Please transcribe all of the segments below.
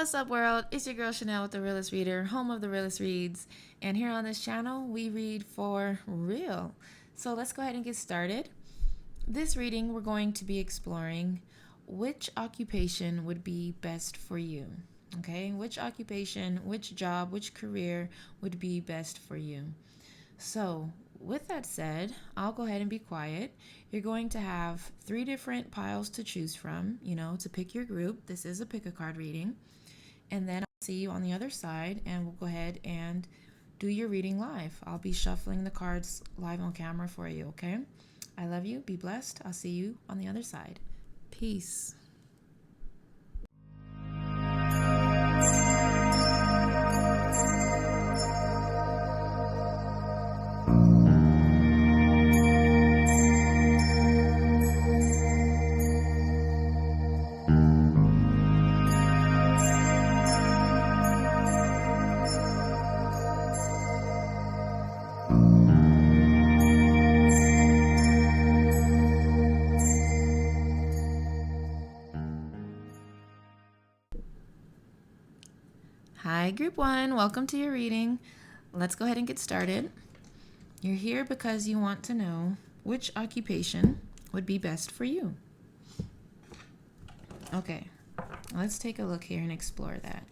What's up, world? It's your girl Chanel with the Realist Reader, home of the Realist Reads. And here on this channel, we read for real. So let's go ahead and get started. This reading, we're going to be exploring which occupation would be best for you. Okay, which occupation, which job, which career would be best for you. So, with that said, I'll go ahead and be quiet. You're going to have 3 different piles to choose from, to pick your group. This is a pick a card reading. And then I'll see you on the other side, and we'll go ahead and do your reading live. I'll be shuffling the cards live on camera for you, okay? I love you. Be blessed. I'll see you on the other side. Peace. Hi, Group 1. Welcome to your reading. Let's go ahead and get started. You're here because you want to know which occupation would be best for you. Okay, let's take a look here and explore that.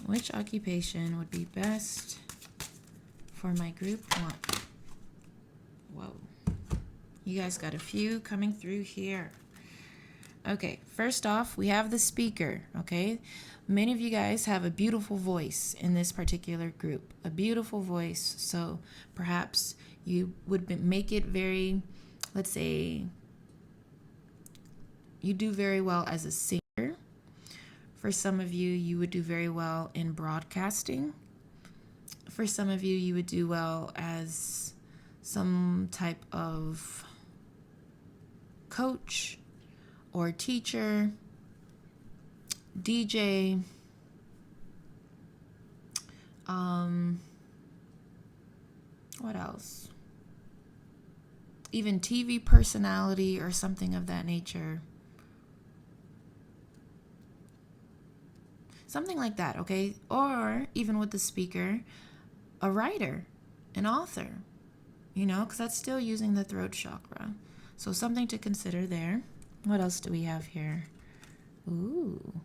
Which occupation would be best for my Group 1? Whoa. You guys got a few coming through here. Okay, first off, we have the speaker, okay? Many of you guys have a beautiful voice in this particular group, a beautiful voice. So perhaps you would make it very, let's say, you do very well as a singer. For some of you, you would do very well in broadcasting. For some of you, you would do well as some type of coach or teacher, DJ, what else? Even TV personality or something of that nature. Something like that, okay? Or even with the speaker, a writer, an author, because that's still using the throat chakra. So something to consider there. What else do we have here? Ooh.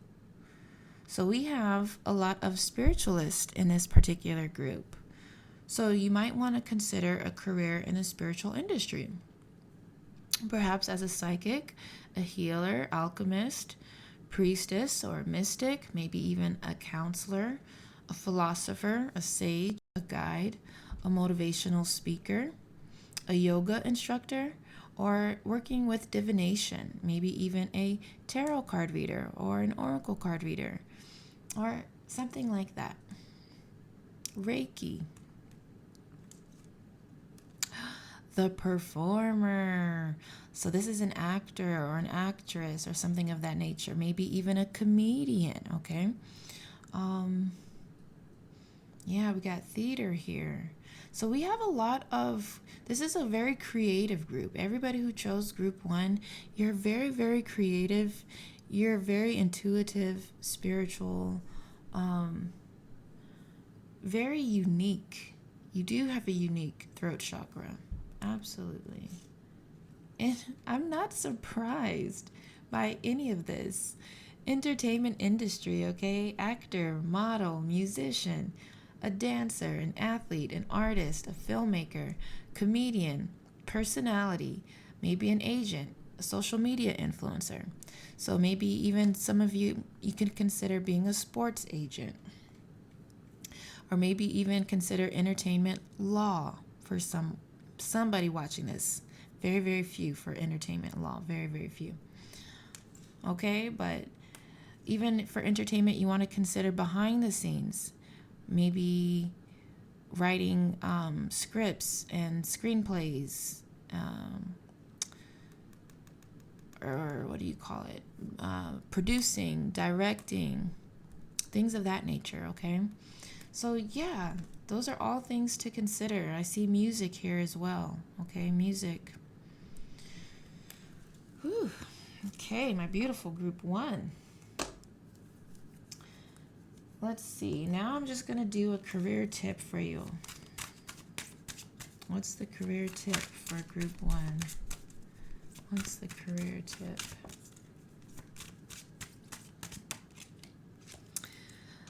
So we have a lot of spiritualists in this particular group. So you might want to consider a career in the spiritual industry. Perhaps as a psychic, a healer, alchemist, priestess or mystic, maybe even a counselor, a philosopher, a sage, a guide, a motivational speaker, a yoga instructor, or working with divination, maybe even a tarot card reader or an oracle card reader, or something like that. Reiki. The performer. So this is an actor or an actress or something of that nature, maybe even a comedian, okay? Yeah, we got theater here. So we have a lot of, this is a very creative group. Everybody who chose Group 1, you're very, very creative. You're very intuitive, spiritual, very unique. You do have a unique throat chakra. Absolutely. And I'm not surprised by any of this. Entertainment industry, okay? Actor, model, musician, a dancer, an athlete, an artist, a filmmaker, comedian, personality, maybe an agent, a social media influencer. So maybe even some of you could consider being a sports agent. Or maybe even consider entertainment law for somebody watching this. Very, very few for entertainment law. Very, very few. Okay, but even for entertainment, you want to consider behind the scenes. Maybe writing scripts and screenplays, or what do you call it? Producing, directing, things of that nature, okay? So yeah, those are all things to consider. I see music here as well, okay? Music. Whew. Okay, my beautiful Group 1. Let's see. Now I'm just going to do a career tip for you. What's the career tip for group 1? What's the career tip?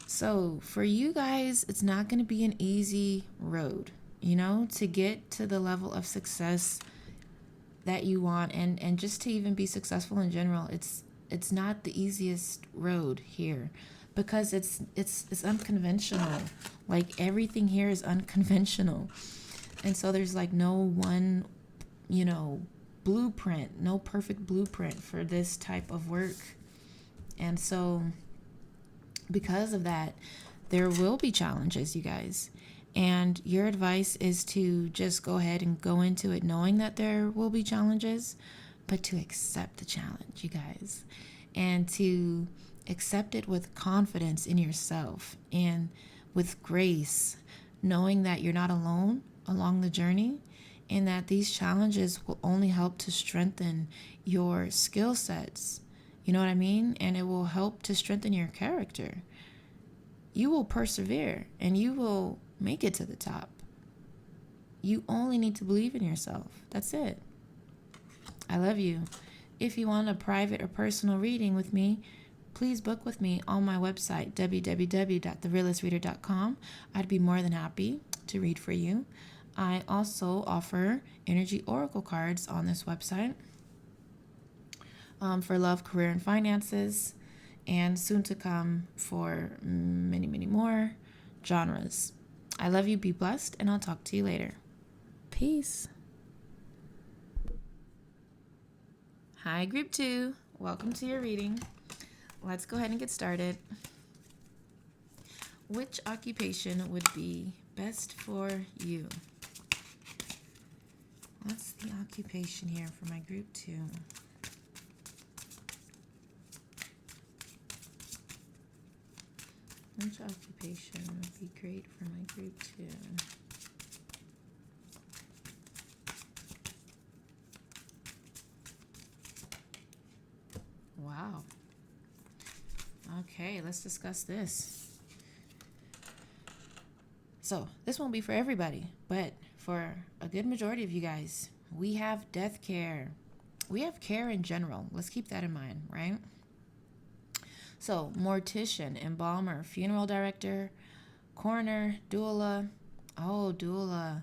So for you guys, it's not going to be an easy road, to get to the level of success that you want, and just to even be successful in general. It's not the easiest road here, because it's unconventional. Like, everything here is unconventional. And so there's like no one, blueprint, no perfect blueprint for this type of work. And so because of that, there will be challenges, you guys. And your advice is to just go ahead and go into it knowing that there will be challenges, but to accept the challenge, you guys, and to accept it with confidence in yourself and with grace, knowing that you're not alone along the journey, and that these challenges will only help to strengthen your skill sets. You know what I mean? And it will help to strengthen your character. You will persevere and you will make it to the top. You only need to believe in yourself. That's it. I love you. If you want a private or personal reading with me, please book with me on my website, www.therealistreader.com. I'd be more than happy to read for you. I also offer energy oracle cards on this website for love, career, and finances, and soon to come for many, many more genres. I love you. Be blessed, and I'll talk to you later. Peace. Hi, Group 2. Welcome to your reading. Let's go ahead and get started. Which occupation would be best for you? What's the occupation here for my Group 2? Which occupation would be great for my Group 2? Wow. Okay, let's discuss this. So, this won't be for everybody, but for a good majority of you guys, we have death care. We have care in general. Let's keep that in mind, right? So, mortician, embalmer, funeral director, coroner, doula. Oh, doula.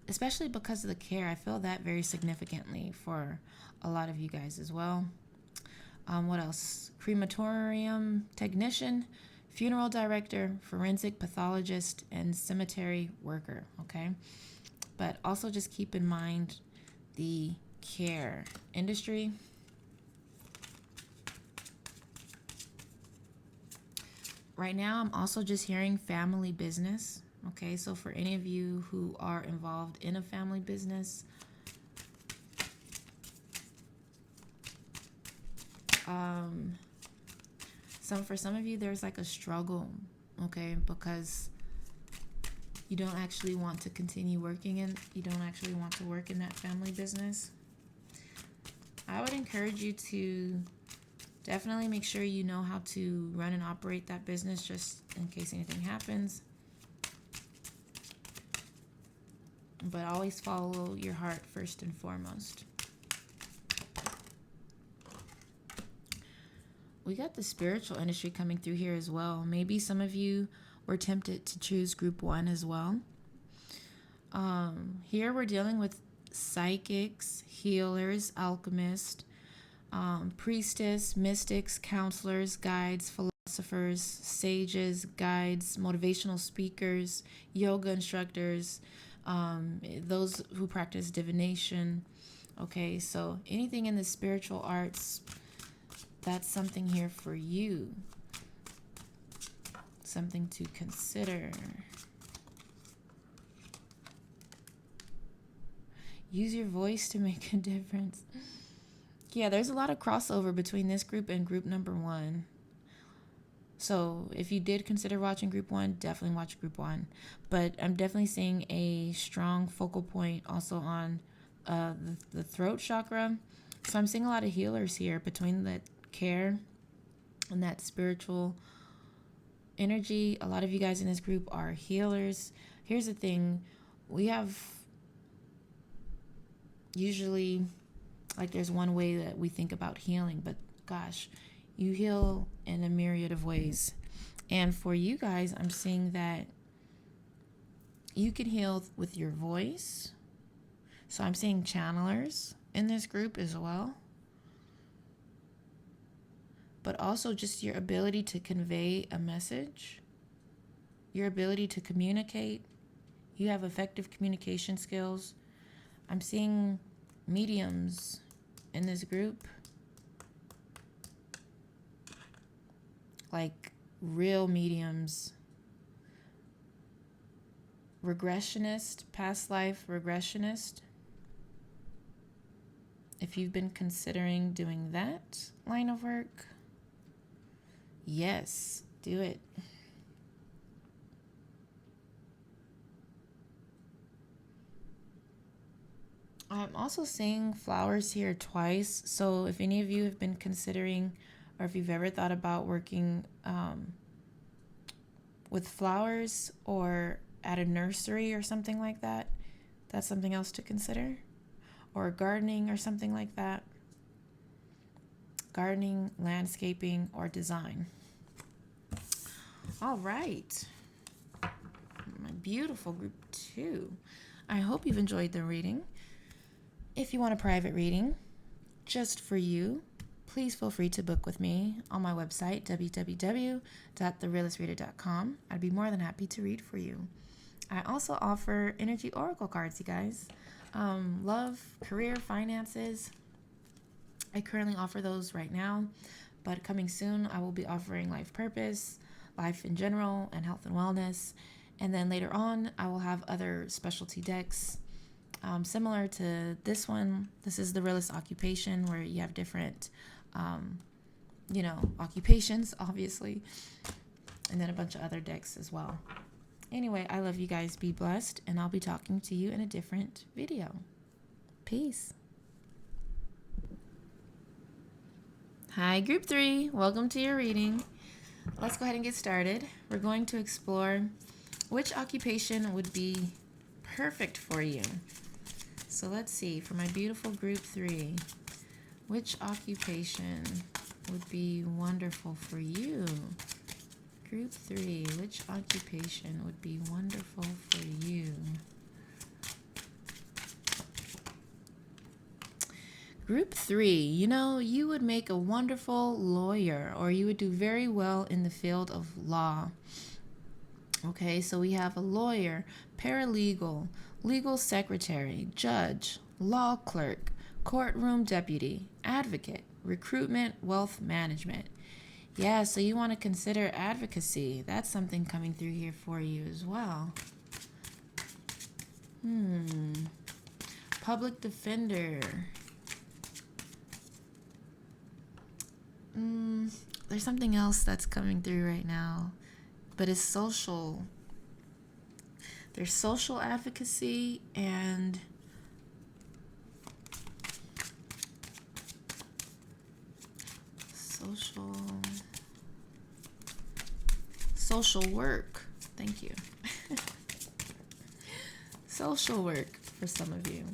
Especially because of the care, I feel that very significantly for a lot of you guys as well. What else? Crematorium technician, funeral director, forensic pathologist, and cemetery worker, okay? But also just keep in mind the care industry. Right now, I'm also just hearing family business, okay? So for any of you who are involved in a family business, for some of you, there's like a struggle, okay? Because you don't actually want to continue working you don't actually want to work in that family business. I would encourage you to definitely make sure you know how to run and operate that business just in case anything happens. But always follow your heart first and foremost. We got the spiritual industry coming through here as well. Maybe some of you were tempted to choose Group 1 as well. Here we're dealing with psychics, healers, alchemists, priestess, mystics, counselors, guides, philosophers, sages, guides, motivational speakers, yoga instructors, those who practice divination. Okay, so anything in the spiritual arts, that's something here for you. Something to consider. Use your voice to make a difference. Yeah, there's a lot of crossover between this group and group number 1. So if you did consider watching Group 1, definitely watch Group 1. But I'm definitely seeing a strong focal point also on the throat chakra. So I'm seeing a lot of healers here between that care and that spiritual energy. A lot of you guys in this group are healers. Here's the thing. We have usually, like, there's one way that we think about healing, but gosh, you heal in a myriad of ways. And for you guys, I'm seeing that you can heal with your voice. So I'm seeing channelers in this group as well. But also just your ability to convey a message, your ability to communicate. You have effective communication skills. I'm seeing mediums in this group, like real mediums, regressionist, past life regressionist. If you've been considering doing that line of work, yes, do it. I'm also seeing flowers here twice. So if any of you have been considering, or if you've ever thought about working with flowers or at a nursery or something like that, that's something else to consider. Or gardening or something like that. Gardening, landscaping, or design. All right. My beautiful group 2. I hope you've enjoyed the reading. If you want a private reading just for you, please feel free to book with me on my website, www.therealistreader.com. I'd be more than happy to read for you. I also offer energy oracle cards, you guys. Love, career, finances. I currently offer those right now, but coming soon, I will be offering life purpose, life in general, and health and wellness. And then later on, I will have other specialty decks similar to this one. This is the Realist Occupation, where you have different, occupations, obviously, and then a bunch of other decks as well. Anyway, I love you guys. Be blessed, and I'll be talking to you in a different video. Peace. Hi, Group 3. Welcome to your reading. Let's go ahead and get started. We're going to explore which occupation would be perfect for you. So let's see, for my beautiful Group 3, which occupation would be wonderful for you? Group 3, which occupation would be wonderful for you? Group 3, you would make a wonderful lawyer, or you would do very well in the field of law. Okay, so we have a lawyer, paralegal, legal secretary, judge, law clerk, courtroom deputy, advocate, recruitment, wealth management. Yeah, so you want to consider advocacy. That's something coming through here for you as well. Public defender. There's something else that's coming through right now, but it's social. There's social advocacy and social work. Thank you. Social work for some of you.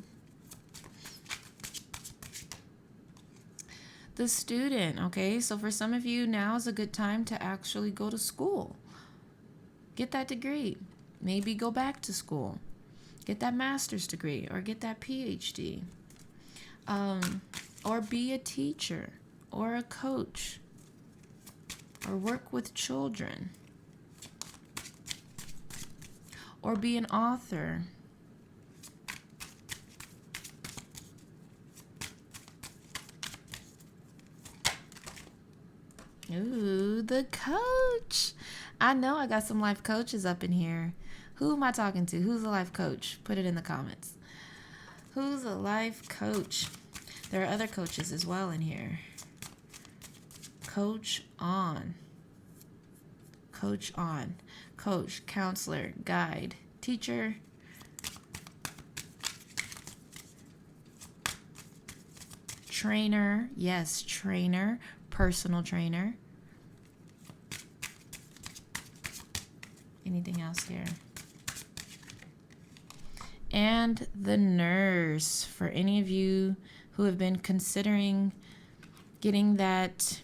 The student, okay? So for some of you, now is a good time to actually go to school. Get that degree. Maybe go back to school. Get that master's degree or get that PhD. Or be a teacher or a coach or work with children or be an author. Ooh, the coach. I know I got some life coaches up in here. Who am I talking to? Who's a life coach? Put it in the comments. Who's a life coach? There are other coaches as well in here. Coach on. Coach on. Coach, counselor, guide, teacher. Trainer. Yes, trainer. Personal trainer. anything else here. And the nurse, for any of you who have been considering getting that,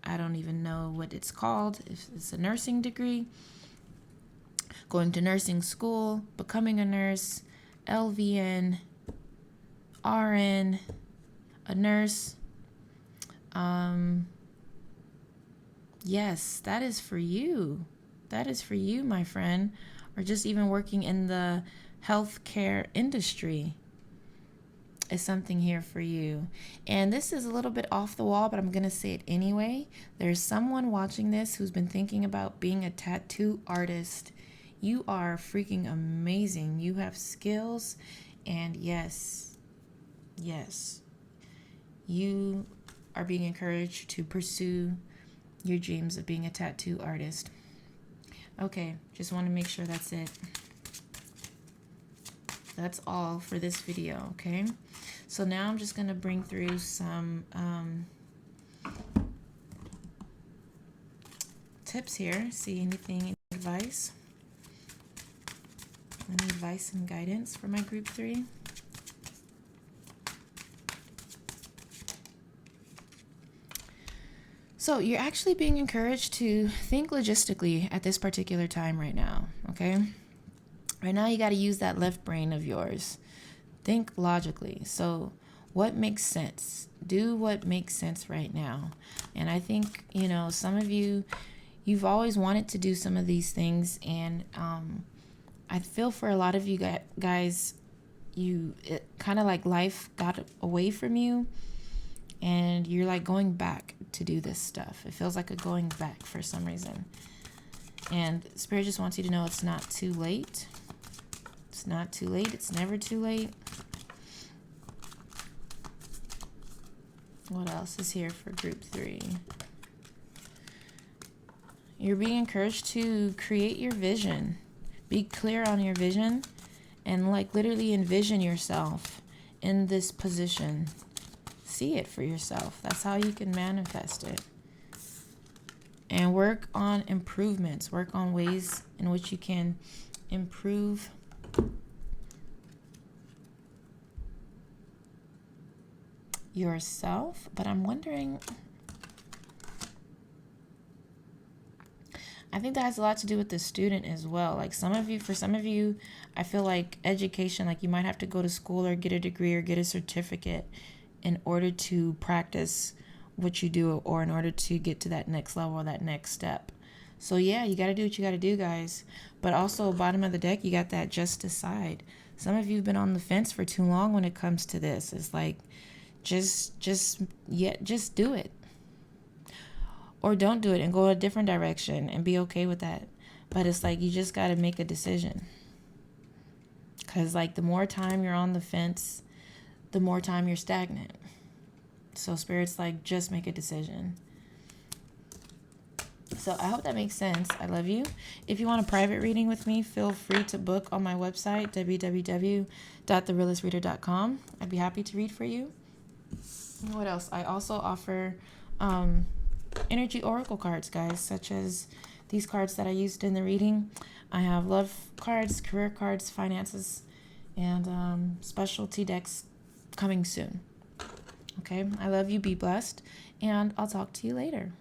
I don't even know what it's called, if it's a nursing degree, going to nursing school, becoming a nurse, LVN, RN, a nurse. Yes, that is for you. That is for you, my friend. Or just even working in the healthcare industry is something here for you. And this is a little bit off the wall, but I'm going to say it anyway. There's someone watching this who's been thinking about being a tattoo artist. You are freaking amazing. You have skills. And yes, you are being encouraged to pursue your dreams of being a tattoo artist. Okay, just want to make sure that's it. That's all for this video, okay? So now I'm just going to bring through some tips here. See any advice? Any advice and guidance for my group 3? So you're actually being encouraged to think logistically at this particular time right now, okay? Right now you got to use that left brain of yours. Think logically. So what makes sense? Do what makes sense right now. And I think, some of you've always wanted to do some of these things. And I feel for a lot of you guys, it kind of like life got away from you. And you're like going back to do this stuff. It feels like a going back for some reason. And Spirit just wants you to know it's not too late. It's not too late. It's never too late. What else is here for group 3? You're being encouraged to create your vision. Be clear on your vision and like literally envision yourself in this position. See it for yourself. That's how you can manifest it. And work on improvements. Work on ways in which you can improve yourself. But I'm wondering, I think that has a lot to do with the student as well. Like for some of you, I feel like education, like you might have to go to school or get a degree or get a certificate in order to practice what you do or in order to get to that next level or that next step. So yeah, you got to do what you got to do, guys. But also bottom of the deck, you got that just decide. Some of you have been on the fence for too long when it comes to this. It's like, just do it. Or don't do it and go a different direction and be okay with that. But it's like, you just got to make a decision. Because like the more time you're on the fence, the more time you're stagnant. So Spirit's like, just make a decision. So I hope that makes sense. I love you. If you want a private reading with me, feel free to book on my website, www.therealistreader.com. I'd be happy to read for you. What else? I also offer energy oracle cards, guys, such as these cards that I used in the reading. I have love cards, career cards, finances, and specialty decks coming soon. Okay, I love you. Be blessed, and I'll talk to you later.